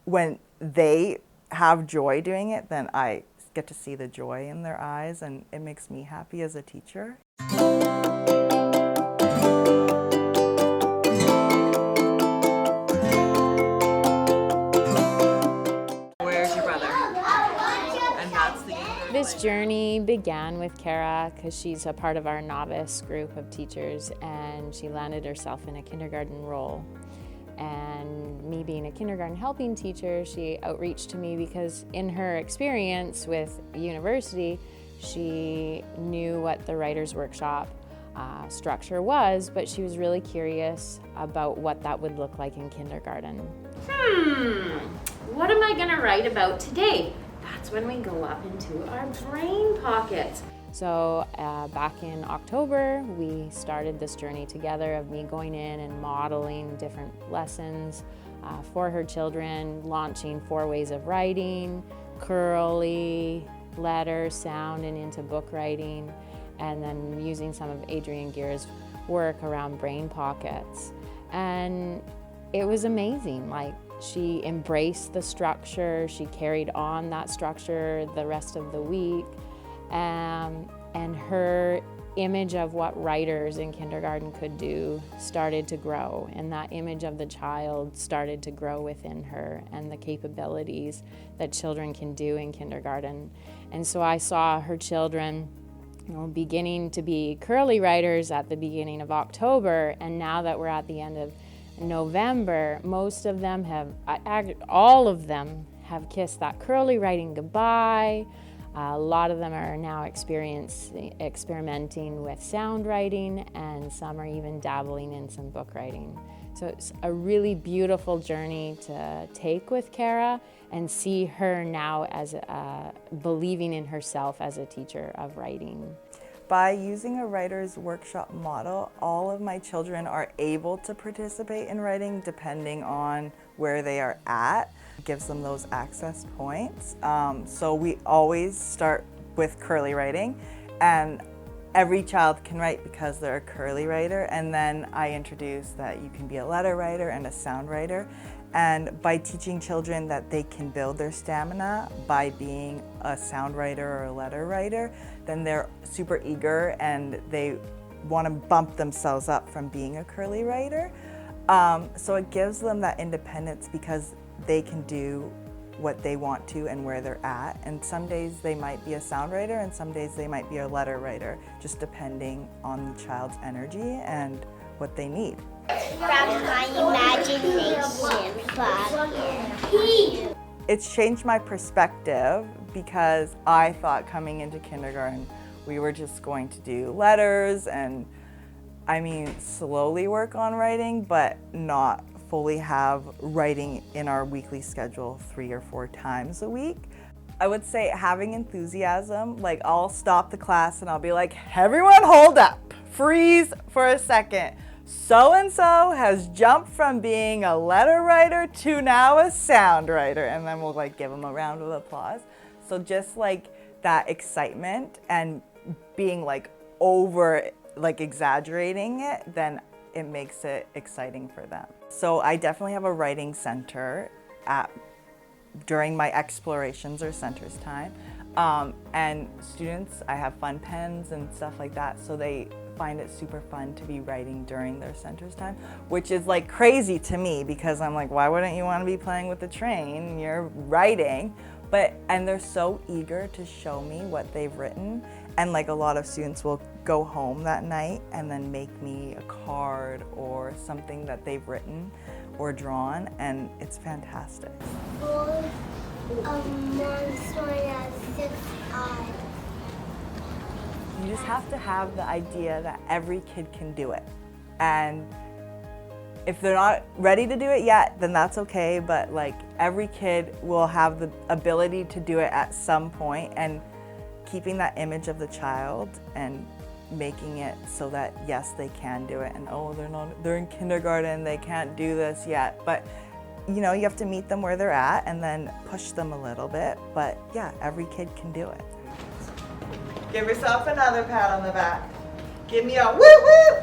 when they have joy doing it, then I get to see the joy in their eyes, and it makes me happy as a teacher. Where's your brother? And that's the end. This journey began with Kara because she's a part of our novice group of teachers, and she landed herself in a kindergarten role. And me being a kindergarten helping teacher, she outreached to me because in her experience with university, she knew what the Writers' Workshop structure was, but she was really curious about what that would look like in kindergarten. What am I gonna write about today? That's when we go up into our brain pockets. So back in October, we started this journey together of me going in and modeling different lessons for her children, launching 4 ways of writing, curly, letter, sound, and into book writing, and then using some of Adrienne Gear's work around brain pockets. And it was amazing. Like, she embraced the structure, she carried on that structure the rest of the week. And her image of what writers in kindergarten could do started to grow, and that image of the child started to grow within her, and the capabilities that children can do in kindergarten. And so I saw her children, beginning to be curly writers at the beginning of October, and now that we're at the end of November, most of them all of them have kissed that curly writing goodbye. A lot of them are now experimenting with sound writing, and some are even dabbling in some book writing. So it's a really beautiful journey to take with Kara and see her now as believing in herself as a teacher of writing. By using a writer's workshop model, all of my children are able to participate in writing depending on where they are at. It gives them those access points. So we always start with curly writing, and every child can write because they're a curly writer, and then I introduce that you can be a letter writer and a sound writer. And by teaching children that they can build their stamina by being a sound writer or a letter writer, then they're super eager and they want to bump themselves up from being a curly writer. So it gives them that independence because they can do what they want to and where they're at. And some days they might be a sound writer and some days they might be a letter writer, just depending on the child's energy and what they need. From my imagination fire. It's changed my perspective because I thought coming into kindergarten we were just going to do letters and slowly work on writing, but not fully have writing in our weekly schedule 3 or 4 times a week. I would say having enthusiasm, like I'll stop the class and I'll be like, everyone hold up, freeze for a second. So-and-so has jumped from being a letter writer to now a sound writer, and then we'll give them a round of applause. So just that excitement and being exaggerating it, then it makes it exciting for them. So I definitely have a writing center during my explorations or centers time. And students, I have fun pens and stuff like that, so they find it super fun to be writing during their centers time, which is crazy to me because I'm like, why wouldn't you want to be playing with the train? You're writing. And they're so eager to show me what they've written. And a lot of students will go home that night and then make me a card or something that they've written or drawn, and it's fantastic. A monster has 6 eyes. You just have to have the idea that every kid can do it. And if they're not ready to do it yet, then that's okay, but every kid will have the ability to do it at some point, and keeping that image of the child and making it so that yes, they can do it, and they're in kindergarten, they can't do this yet. But you have to meet them where they're at and then push them a little bit. But yeah, every kid can do it. Give yourself another pat on the back. Give me a woo woo!